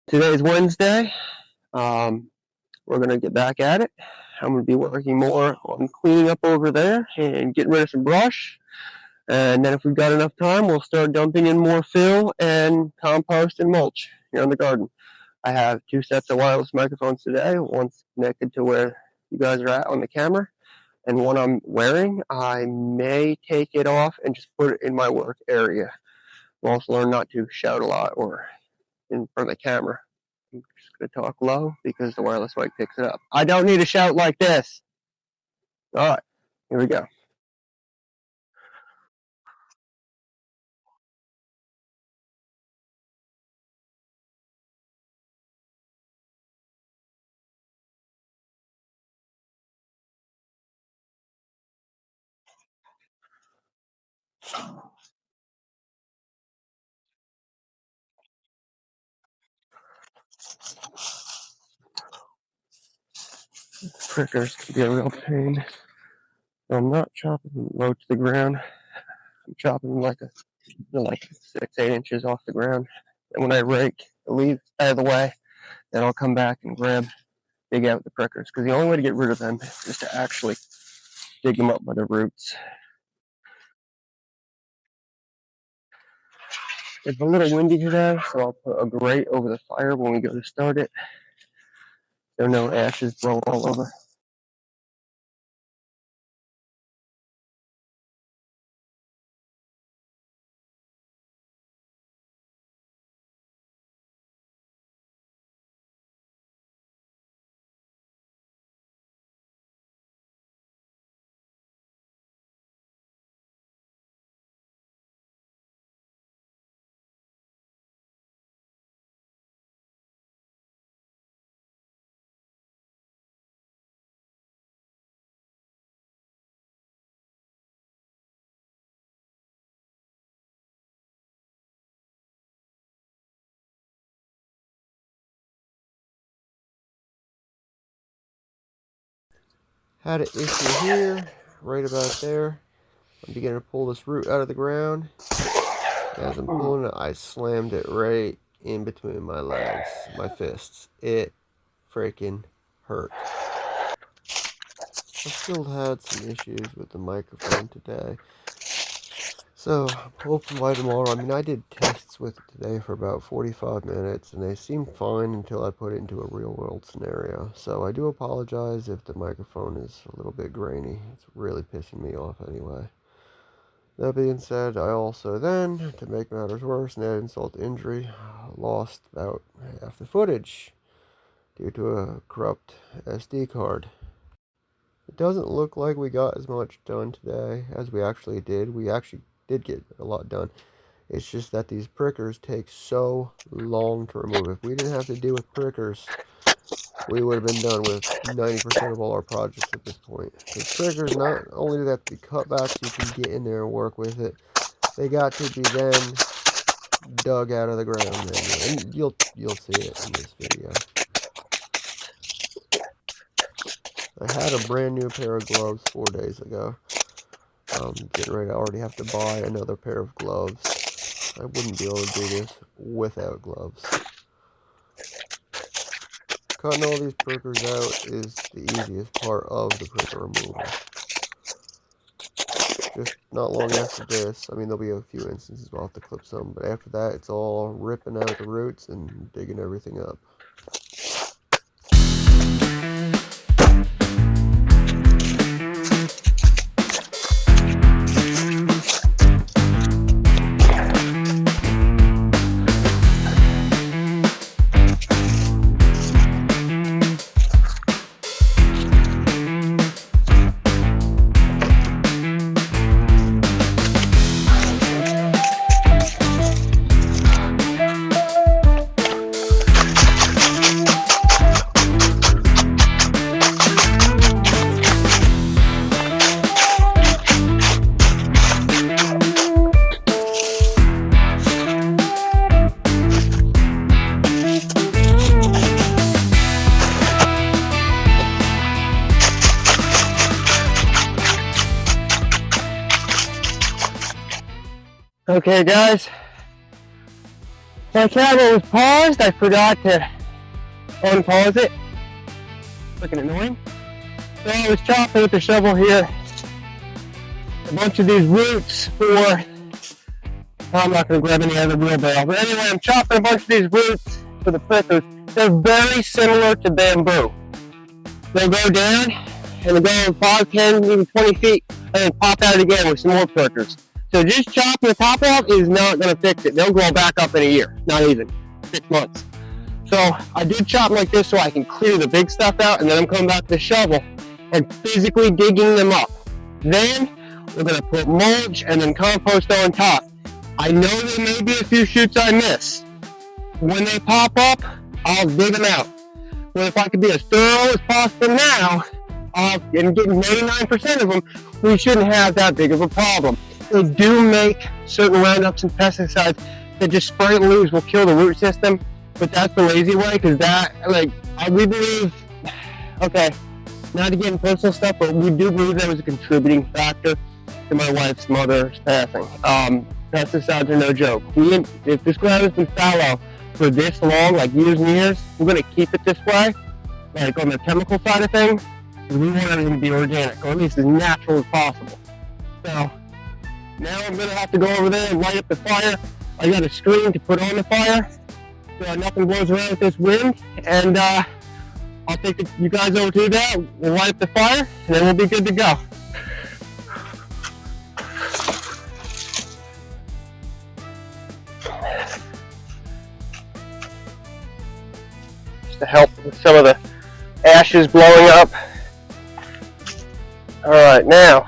Today's Wednesday. We're going to get back at it. I'm going to be working more on cleaning up over there and getting rid of some brush. And then if we've got enough time, we'll start dumping in more fill and compost and mulch here in the garden. I have 2 sets of wireless microphones today. One's connected to where you guys are at on the camera, and one I'm wearing. I may take it off and just put it in my work area. I'll also learn not to shout a lot or in front of the camera. I'm just going to talk low because the wireless mic picks it up. I don't need to shout like this. All right, here we go. Prickers can be a real pain. I'm not chopping low to the ground. I'm chopping like 6-8 inches off the ground. And when I rake the leaves out of the way, then I'll come back and dig out the prickers. Because the only way to get rid of them is to actually dig them up by the roots. It's a little windy today, so I'll put a grate over the fire when we go to start it. So no ashes blow all over. Had an issue here, right about there. I'm beginning to pull this root out of the ground. As I'm pulling it, I slammed it right in between my legs, my fists. It freaking hurt. I still had some issues with the microphone today. So, I'm hoping by tomorrow. I mean, I did tests with it today for about 45 minutes, and they seemed fine until I put it into a real-world scenario. So, I do apologize if the microphone is a little bit grainy. It's really pissing me off anyway. That being said, I also then, to make matters worse and add insult to injury, lost about half the footage due to a corrupt SD card. It doesn't look like we got as much done today as we actually did. We actually did get a lot done. It's just that these prickers take so long to remove. If we didn't have to deal with prickers, we would have been done with 90% of all our projects at this point. Because prickers, not only do they have to be cut back so you can get in there and work with it, they got to be then dug out of the ground manually. And you'll see it in this video. I had a brand new pair of gloves 4 days ago. Getting ready to already have to buy another pair of gloves. I wouldn't be able to do this without gloves. Cutting all these prickers out is the easiest part of the pricker removal. Just not long after this, I mean, there'll be a few instances where I'll have to clip some, but after that, it's all ripping out the roots and digging everything up. Okay, guys. My camera was paused. I forgot to unpause it. Freaking annoying. So I was chopping with the shovel here a bunch of these roots for, I'm not going to grab any other wheelbarrow, but anyway, I'm chopping a bunch of these roots for the prickers. They're very similar to bamboo. They'll go down and they'll go 5, 10, even 20 feet and then pop out again with some more prickers. So just chopping the top off is not going to fix it. They'll grow back up in a year, not even 6 months. So I did chop like this so I can clear the big stuff out, and then I'm coming back to the shovel and physically digging them up. Then we're going to put mulch and then compost on top. I know there may be a few shoots I miss. When they pop up, I'll dig them out. But if I could be as thorough as possible now, and getting 99% of them, we shouldn't have that big of a problem. They do make certain Roundups and pesticides that just spray and leaves will kill the root system, but that's the lazy way, because that, we believe, okay, not to get in personal stuff, but we do believe that was a contributing factor to my wife's mother's passing. Pesticides are no joke. If this ground has been fallow for this long, like years and years, we're going to keep it this way, like on the chemical side of things, because we want everything to be organic, or at least as natural as possible. So now I'm going to have to go over there and light up the fire. I got a screen to put on the fire so nothing blows around with this wind, and I'll take you guys over to that. We'll light up the fire, and then we'll be good to go. Just to help with some of the ashes blowing up. All right, now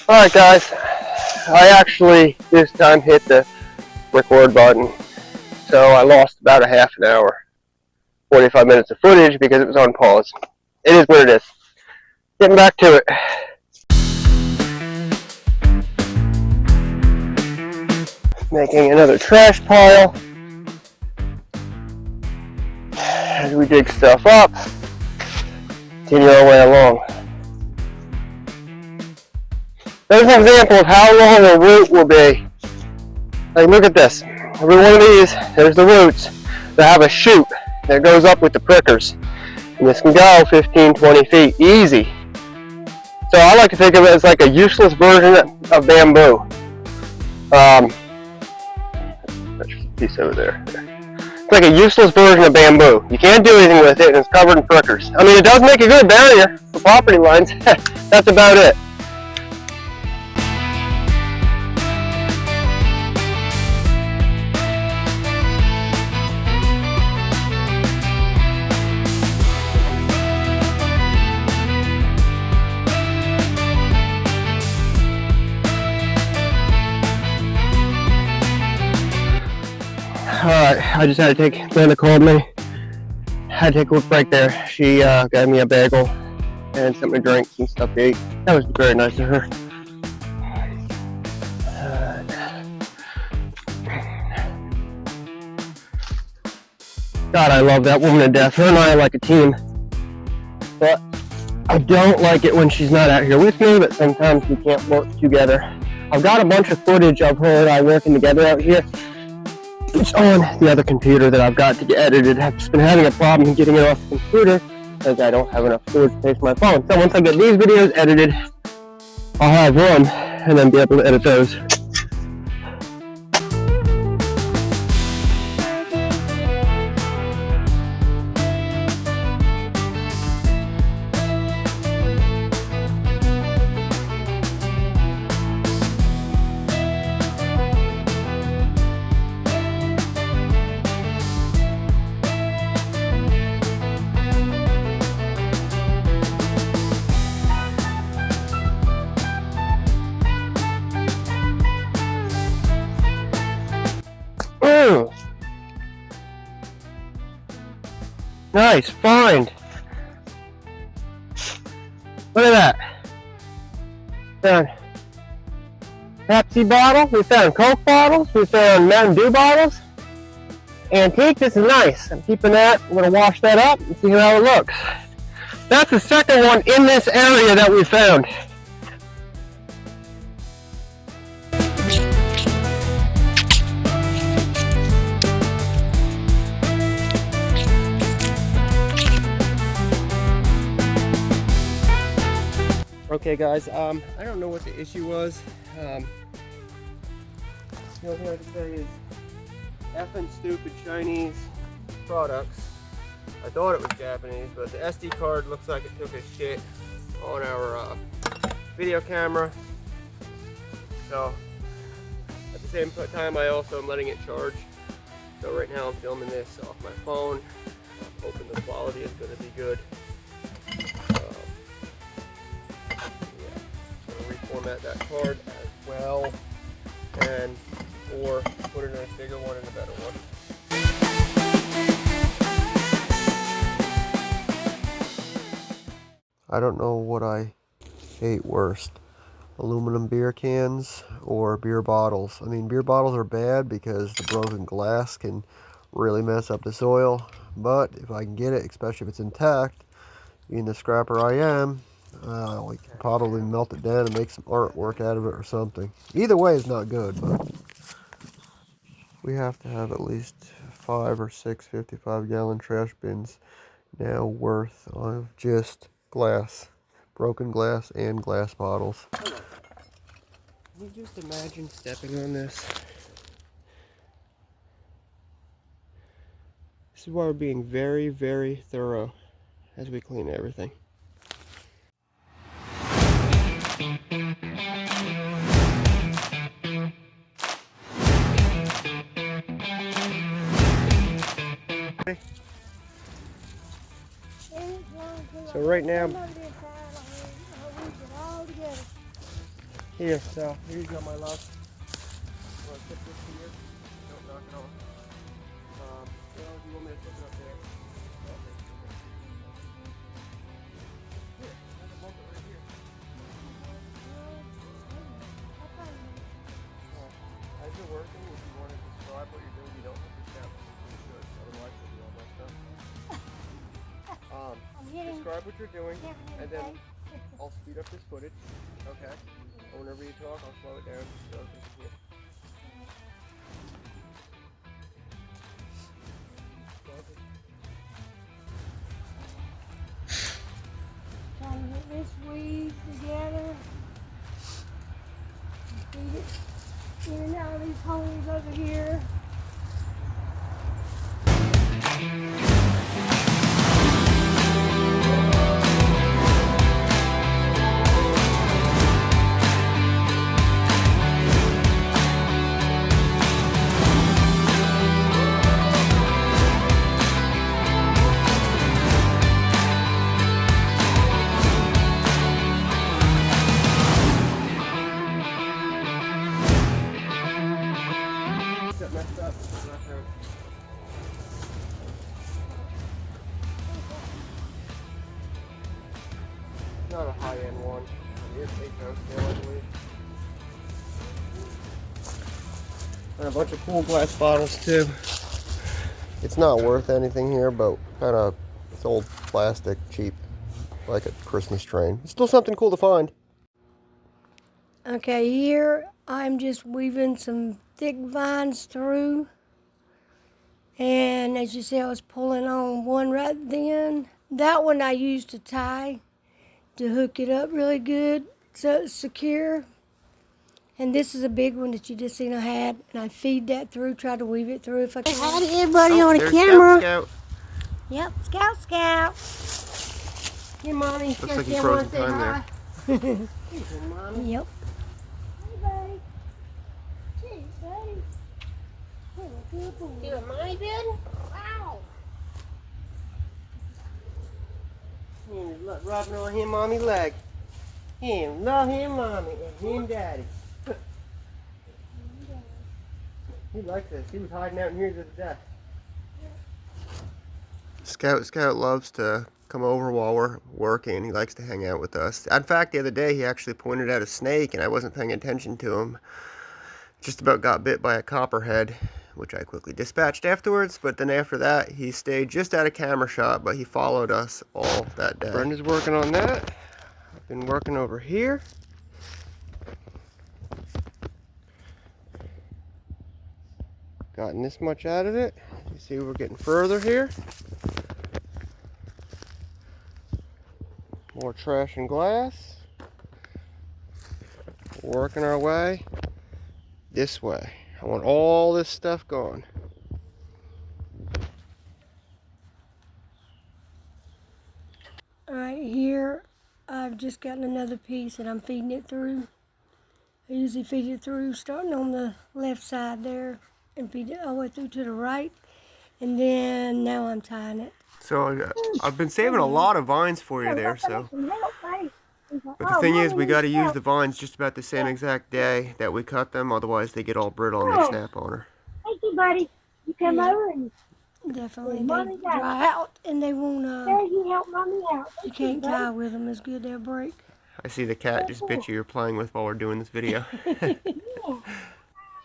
alright guys, I actually this time hit the record button, so I lost about a half an hour, 45 minutes of footage because it was on pause. It is what it is. Getting back to it. Making another trash pile as we dig stuff up, continue our way along. There's an example of how long a root will be. Like, look at this. Every one of these, there's the roots that have a shoot that goes up with the prickers. And this can go 15, 20 feet, easy. So I like to think of it as like a useless version of bamboo. There's a piece over there. It's like a useless version of bamboo. You can't do anything with it, and it's covered in prickers. I mean, it does make a good barrier for property lines. That's about it. Alright, I just had to take, Brenda called me. Had to take a quick break there. She got me a bagel and something to drink, some stuff to eat. That was very nice of her. God, I love that woman to death. Her and I are like a team. But I don't like it when she's not out here with me, but sometimes we can't work together. I've got a bunch of footage of her and I working together out here. It's on the other computer that I've got to get edited. I've just been having a problem getting it off the computer because I don't have enough storage space for my phone. So once I get these videos edited, I'll have one and then be able to edit those. Nice find. Look at that. Found Pepsi bottle. We found Coke bottles. We found Mountain Dew bottles. Antique. This is nice. I'm keeping that. I'm gonna wash that up and see how it looks. That's the second one in this area that we found. Okay guys, I don't know what the issue was. The only thing I can say is effing stupid Chinese products. I thought it was Japanese, but the SD card looks like it took a shit on our video camera. So at the same time, I also am letting it charge. So right now I'm filming this off my phone. I'm hoping the quality is going to be good. Reformat that card as well, and or put it in a bigger one and a better one. I don't know what I hate worst, aluminum beer cans or beer bottles. I mean, beer bottles are bad because the broken glass can really mess up the soil, but if I can get it, especially if it's intact, being the scrapper I am, we can probably melt it down and make some artwork out of it or something. Either way is not good, but we have to have at least 5 or 6 55-gallon trash bins now worth of just glass, broken glass and glass bottles. Can you just imagine stepping on this? This is why we're being very, very thorough as we clean everything. So right now, here you go, my love. I'm gonna put this here. Don't knock it off. You want me to put it up there? Here, there's a bucket right here. As you're working, if you want to describe what you're doing, you don't have to shout. Good. Otherwise, you'll be all messed up. Describe what you're doing, and then I'll speed up this footage. Okay. And whenever you talk, I'll slow it down. So this is here. Trying to get this weed together. Feed it in and out of these holes over here. Messed up. Not a high-end one. It's 8-pound scale, I believe. And a bunch of cool glass bottles too. It's not worth anything here, but kind of it's old plastic, cheap, like a Christmas train. It's still something cool to find. Okay, here I'm just weaving some thick vines through. And as you see, I was pulling on one right then. That one I used to tie to hook it up really good so it's secure. And this is a big one that you just seen I had. And I feed that through, try to weave it through if I can. Say hi to everybody on the camera. Scout. Yep, Scout, Scout. Here, Mommy. Looks like he froze the time there. Yep. Hey, buddy. Hey, buddy. Hey, good boy. You a mommy bed? Wow. Rubbing on him, Mommy leg. Him, love him, Mommy, and him, Daddy. He likes this. He was hiding out in here to the death. Scout loves to come over while we're working. He likes to hang out with us. In fact, the other day he actually pointed at a snake and I wasn't paying attention to him. Just about got bit by a copperhead, which I quickly dispatched afterwards, but then after that he stayed just out of camera shot, but he followed us all that day. Brenda's working on that. I've been working over here. Gotten this much out of it. You see we're getting further here. More trash and glass. Working our way this way. I want all this stuff gone. Alright, here I've just gotten another piece and I'm feeding it through. I usually feed it through starting on the left side there and feed it all the way through to the right. And then now I'm tying it. So I've been saving a lot of vines for you there, so. But the thing is, we got to use the vines just about the same exact day that we cut them, otherwise they get all brittle and they snap on her. Thank you, buddy. You come over and Definitely, they dry out and they won't, you help mommy out. you can't tie with them as good, they'll break. I see the cat just bit you. You're playing with while we're doing this video.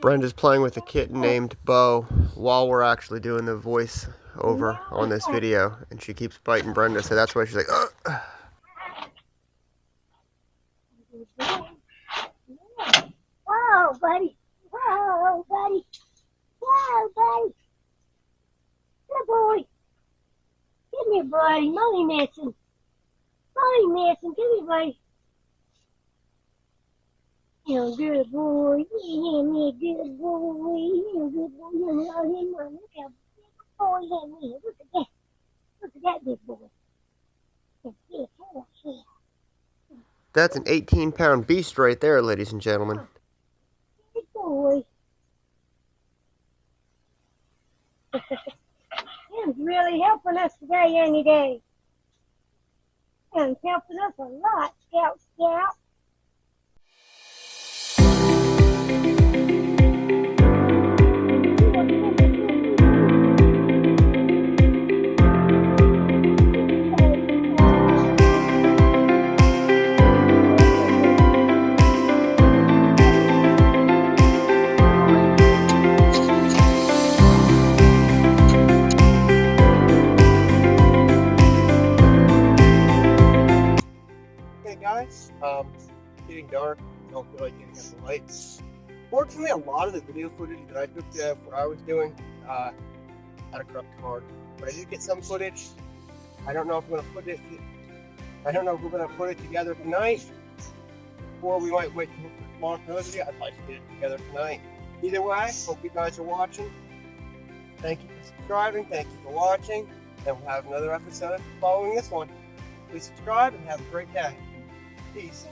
Brenda's playing with a kitten named Bo while we're actually doing the voice over on this video, and she keeps biting Brenda, so that's why she's like, ugh. Whoa, buddy. Whoa, buddy. Whoa, buddy. Good boy. Come here, buddy. Mommy missing. Mommy missing. Come here, buddy. You're a good boy. Yeah, me a good boy. You're a good boy. You're a good boy. Look how big a boy that is. Look at that. Look at that big boy. Yeah, yeah. That's an 18-pound beast right there, ladies and gentlemen. Good boy. Him's really helping us today, any day. Him's helping us a lot, Scout. Hey guys, getting dark. I don't feel like getting up the lights. Fortunately, a lot of the video footage that I took what I was doing had a corrupt card, but I did get some footage. I don't know if we're gonna put it. I don't know if we're gonna put it together tonight, or we might wait till tomorrow for another video. I'd like to get it together tonight. Either way, hope you guys are watching. Thank you for subscribing. Thank you for watching, and we'll have another episode following this one. Please subscribe and have a great day. Peace.